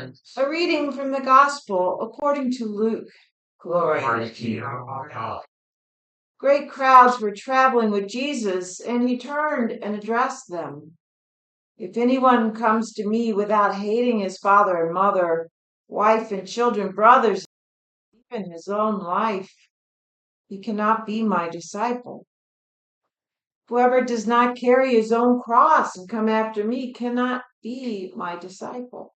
Lord. A reading from the Gospel according to Luke. Glory to you, O God. Great crowds were traveling with Jesus, and he turned and addressed them. If anyone comes to me without hating his father and mother, wife and children, brothers, even his own life, he cannot be my disciple. Whoever does not carry his own cross and come after me cannot be my disciple.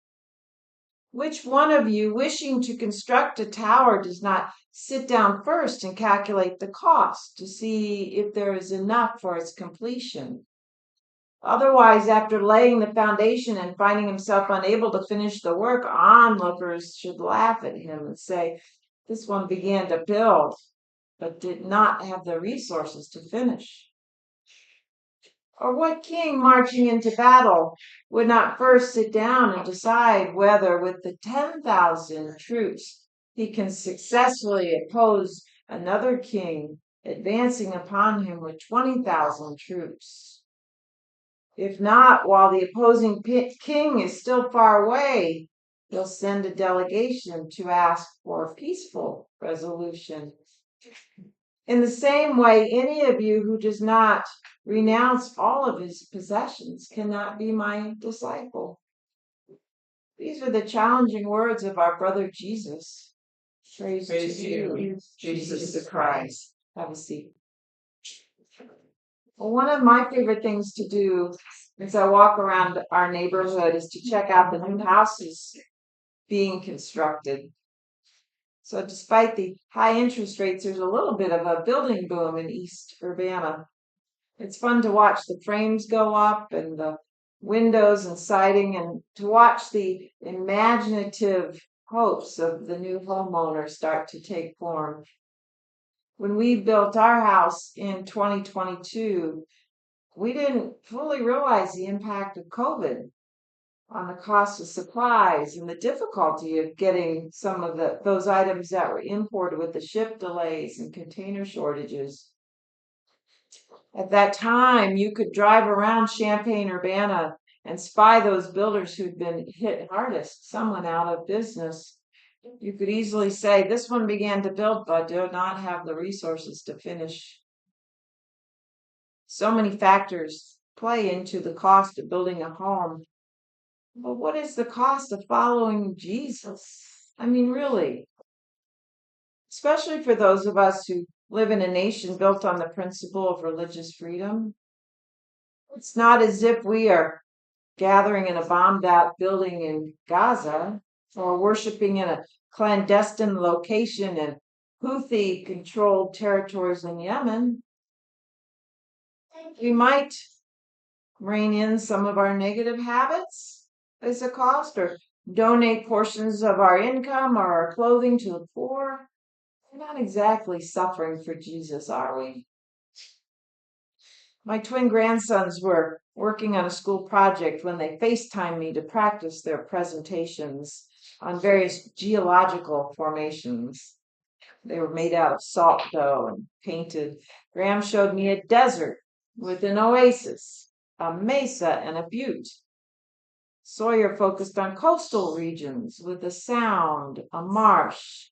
Which one of you, wishing to construct a tower, does not sit down first and calculate the cost to see if there is enough for its completion? Otherwise, after laying the foundation and finding himself unable to finish the work, onlookers should laugh at him and say, "This one began to build, but did not have the resources to finish." Or what king marching into battle would not first sit down and decide whether with the 10,000 troops he can successfully oppose another king advancing upon him with 20,000 troops? If not, while the opposing king is still far away, he'll send a delegation to ask for a peaceful resolution. In the same way, any of you who does not renounce all of his possessions cannot be my disciple. These are the challenging words of our brother Jesus. Praise to you, Jesus the Christ. Have a seat. Well, one of my favorite things to do as I walk around our neighborhood is to check out the new houses being constructed. So despite the high interest rates, there's a little bit of a building boom in East Urbana. It's fun to watch the frames go up and the windows and siding, and to watch the imaginative hopes of the new homeowner start to take form. When we built our house in 2022, we didn't fully realize the impact of COVID on the cost of supplies and the difficulty of getting some of those items that were imported with the ship delays and container shortages. At that time, you could drive around Champaign-Urbana and spy those builders who'd been hit hardest. Some went out of business. You could easily say, "This one began to build but did not have the resources to finish." So many factors play into the cost of building a home. But what is the cost of following Jesus? I mean, really, especially for those of us who live in a nation built on the principle of religious freedom. It's not as if we are gathering in a bombed out building in Gaza or worshiping in a clandestine location in Houthi controlled territories in Yemen. We might rein in some of our negative habits as a cost, or donate portions of our income or our clothing to the poor. We're not exactly suffering for Jesus, are we? My twin grandsons were working on a school project when they FaceTimed me to practice their presentations on various geological formations. They were made out of salt dough and painted. Graham showed me a desert with an oasis, a mesa, and a butte. Sawyer focused on coastal regions with a sound, a marsh,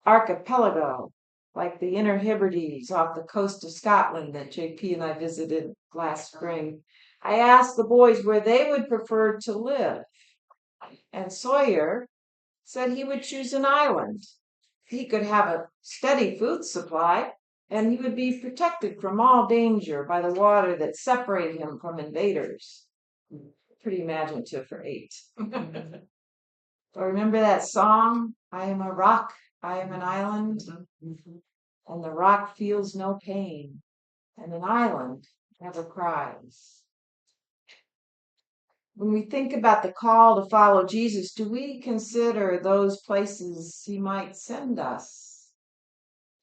archipelago, like the Inner Hebrides off the coast of Scotland that JP and I visited last spring. I asked the boys where they would prefer to live, and Sawyer said he would choose an island. He could have a steady food supply, and he would be protected from all danger by the water that separated him from invaders. Pretty imaginative for 8. But remember that song, "I am a rock, I am an island," and the rock feels no pain, and an island never cries. When we think about the call to follow Jesus, do we consider those places he might send us?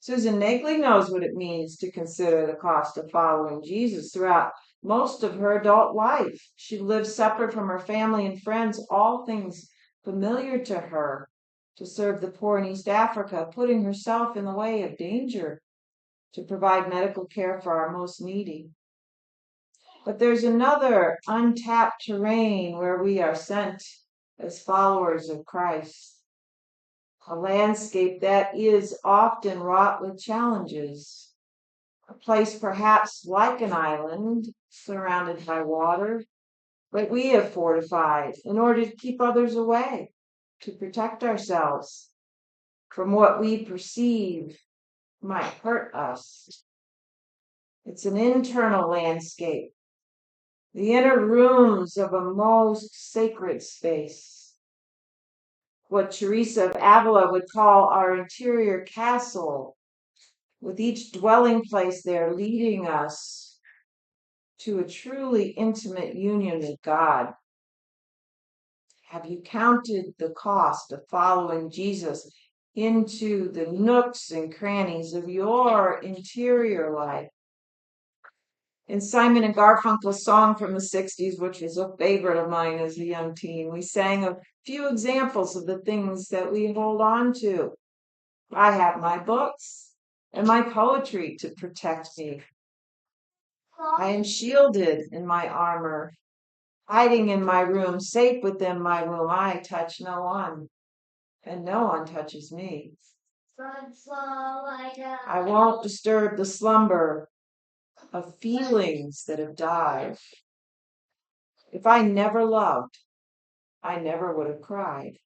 Susan Nagley knows what it means to consider the cost of following Jesus. Throughout most of her adult life, she lived separate from her family and friends, all things familiar to her, to serve the poor in East Africa, putting herself in the way of danger to provide medical care for our most needy. But there's another untapped terrain where we are sent as followers of Christ. A landscape that is often wrought with challenges. A place perhaps like an island surrounded by water, but we have fortified in order to keep others away, to protect ourselves from what we perceive might hurt us. It's an internal landscape, the inner rooms of a most sacred space. What Teresa of Avila would call our interior castle, with each dwelling place there leading us to a truly intimate union with God. Have you counted the cost of following Jesus into the nooks and crannies of your interior life? In Simon and Garfunkel's song from the 60s, which was a favorite of mine as a young teen, we sang a few examples of the things that we hold on to. I have my books and my poetry to protect me. I am shielded in my armor, hiding in my room, safe within my room. I touch no one, and no one touches me. I won't disturb the slumber of feelings that have died. If I never loved, I never would have cried.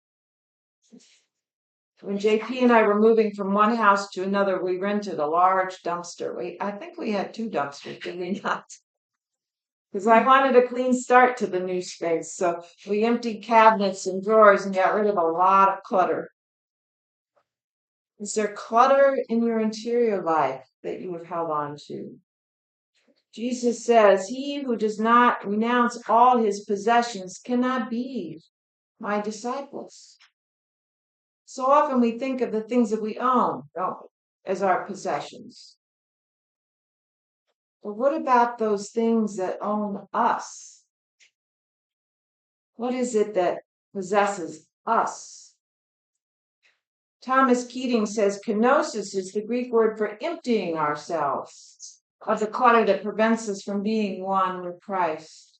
When JP and I were moving from one house to another, we rented a large dumpster. I think we had 2 dumpsters, did we not? Because I wanted a clean start to the new space. So we emptied cabinets and drawers and got rid of a lot of clutter. Is there clutter in your interior life that you have held on to? Jesus says, he who does not renounce all his possessions cannot be my disciples. So often we think of the things that we own, don't we, as our possessions. But what about those things that own us? What is it that possesses us? Thomas Keating says kenosis is the Greek word for emptying ourselves of the clutter that prevents us from being one with Christ.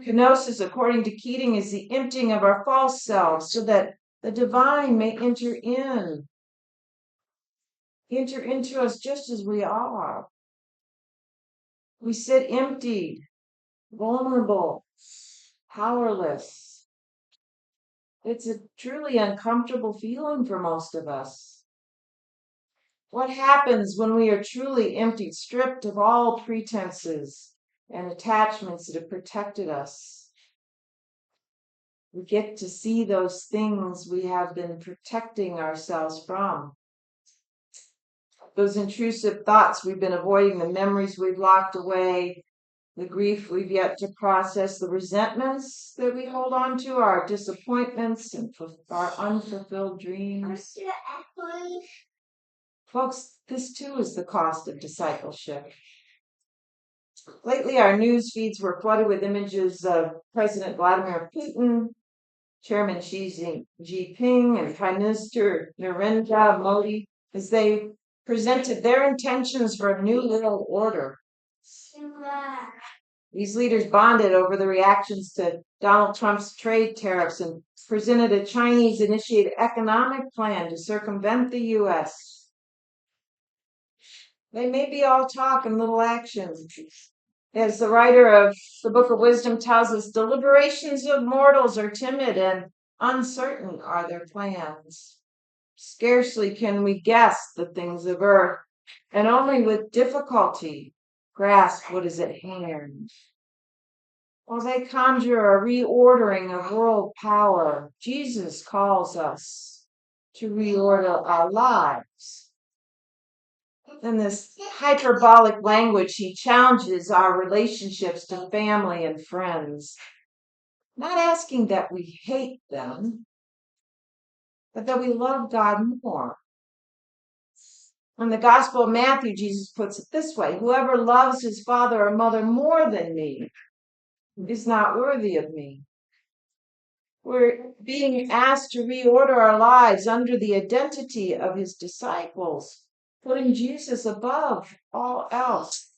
Kenosis, according to Keating, is the emptying of our false selves so that the divine may enter into us just as we are. We sit emptied, vulnerable, powerless. It's a truly uncomfortable feeling for most of us. What happens when we are truly emptied, stripped of all pretenses and attachments that have protected us? We get to see those things we have been protecting ourselves from. Those intrusive thoughts we've been avoiding, the memories we've locked away, the grief we've yet to process, the resentments that we hold on to, our disappointments and our unfulfilled dreams. Folks, this too is the cost of discipleship. Lately, our news feeds were flooded with images of President Vladimir Putin, Chairman Xi Jinping, and Prime Minister Narendra Modi as they presented their intentions for a new world order. These leaders bonded over the reactions to Donald Trump's trade tariffs and presented a Chinese-initiated economic plan to circumvent the U.S. They may be all talk and little action. As the writer of the Book of Wisdom tells us, deliberations of mortals are timid and uncertain are their plans. Scarcely can we guess the things of earth, and only with difficulty grasp what is at hand. While they conjure a reordering of world power, Jesus calls us to reorder our lives. In this hyperbolic language, he challenges our relationships to family and friends, not asking that we hate them, but that we love God more. In the Gospel of Matthew, Jesus puts it this way: whoever loves his father or mother more than me is not worthy of me. We're being asked to reorder our lives under the identity of his disciples, putting Jesus above all else.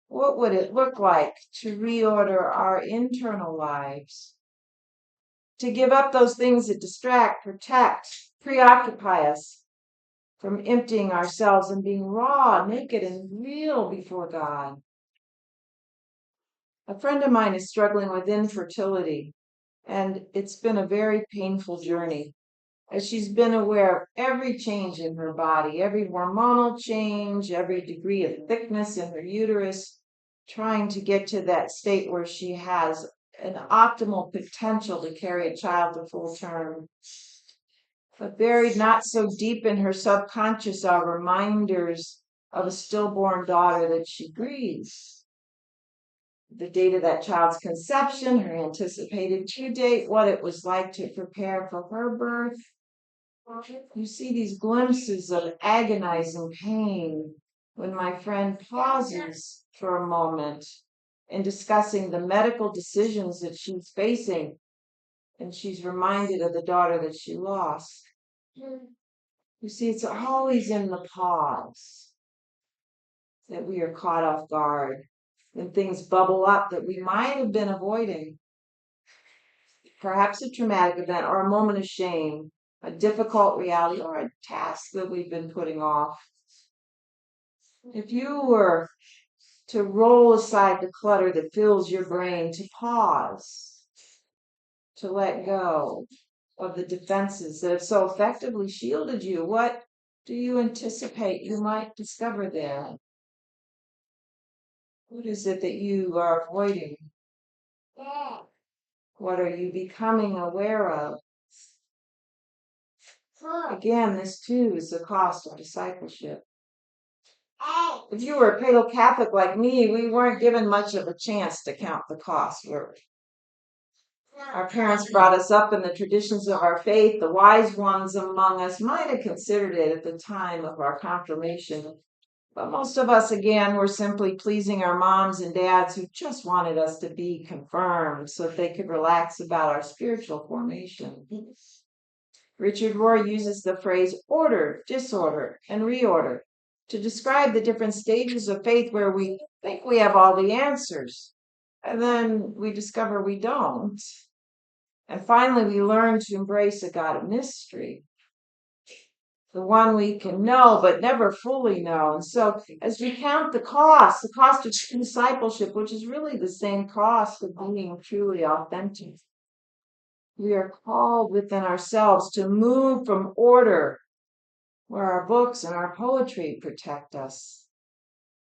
What would it look like to reorder our internal lives? to give up those things that distract, protect, preoccupy us from emptying ourselves and being raw, naked, and real before God. A friend of mine is struggling with infertility, and it's been a very painful journey as she's been aware of every change in her body, every hormonal change, every degree of thickness in her uterus, trying to get to that state where she has an optimal potential to carry a child to full term. But buried not so deep in her subconscious are reminders of a stillborn daughter that she grieves. The date of that child's conception, her anticipated due date, what it was like to prepare for her birth. You see these glimpses of agonizing pain when my friend pauses for a moment in discussing the medical decisions that she's facing, and she's reminded of the daughter that she lost. You see, it's always in the pause that we are caught off guard when things bubble up that we might have been avoiding. Perhaps a traumatic event or a moment of shame, a difficult reality, or a task that we've been putting off. If you were to roll aside the clutter that fills your brain, to pause, to let go of the defenses that have so effectively shielded you, what do you anticipate you might discover there? What is it that you are avoiding? What are you becoming aware of? Again, this too is the cost of discipleship. If you were a Palo Catholic like me, we weren't given much of a chance to count the cost, were we? Our parents brought us up in the traditions of our faith. The wise ones among us might have considered it at the time of our confirmation. But most of us, again, were simply pleasing our moms and dads who just wanted us to be confirmed so that they could relax about our spiritual formation. Richard Rohr uses the phrase order, disorder, and reorder to describe the different stages of faith where we think we have all the answers, and then we discover we don't. And finally, we learn to embrace a God of mystery, the one we can know but never fully know. And so as we count the cost of discipleship, which is really the same cost of being truly authentic, we are called within ourselves to move from order, where our books and our poetry protect us,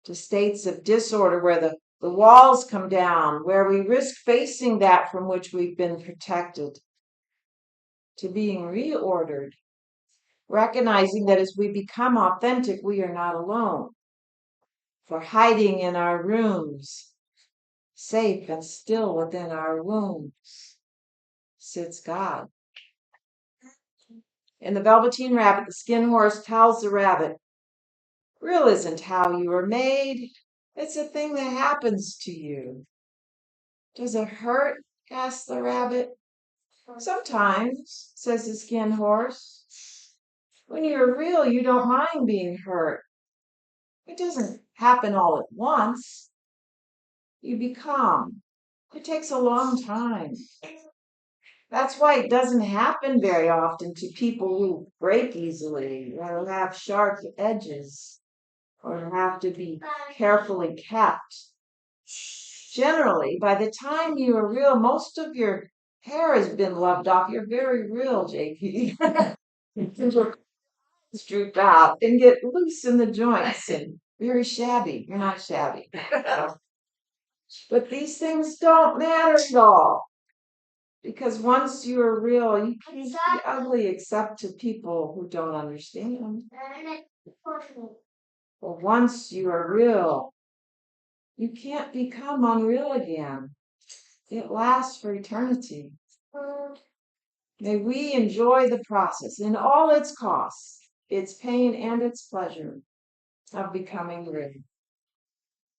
to states of disorder where the walls come down, where we risk facing that from which we've been protected, to being reordered, recognizing that as we become authentic, we are not alone. For hiding in our rooms, safe and still within our wombs, sits God. In The Velveteen Rabbit, the skin horse tells the rabbit, real isn't how you were made. It's a thing that happens to you. Does it hurt? Asks the rabbit. Sometimes, says the skin horse. When you're real, you don't mind being hurt. It doesn't happen all at once. You become. It takes a long time. That's why it doesn't happen very often to people who break easily, or have sharp edges, or have to be carefully kept. Generally, by the time you are real, most of your hair has been loved off. You're very real, JP. Droop out and get loose in the joints and very shabby. You're not shabby. But these things don't matter at all. Because once you're real, you can be ugly except to people who don't understand. But once you are real, you can't become unreal again. It lasts for eternity. May we enjoy the process in all its costs, its pain and its pleasure of becoming real.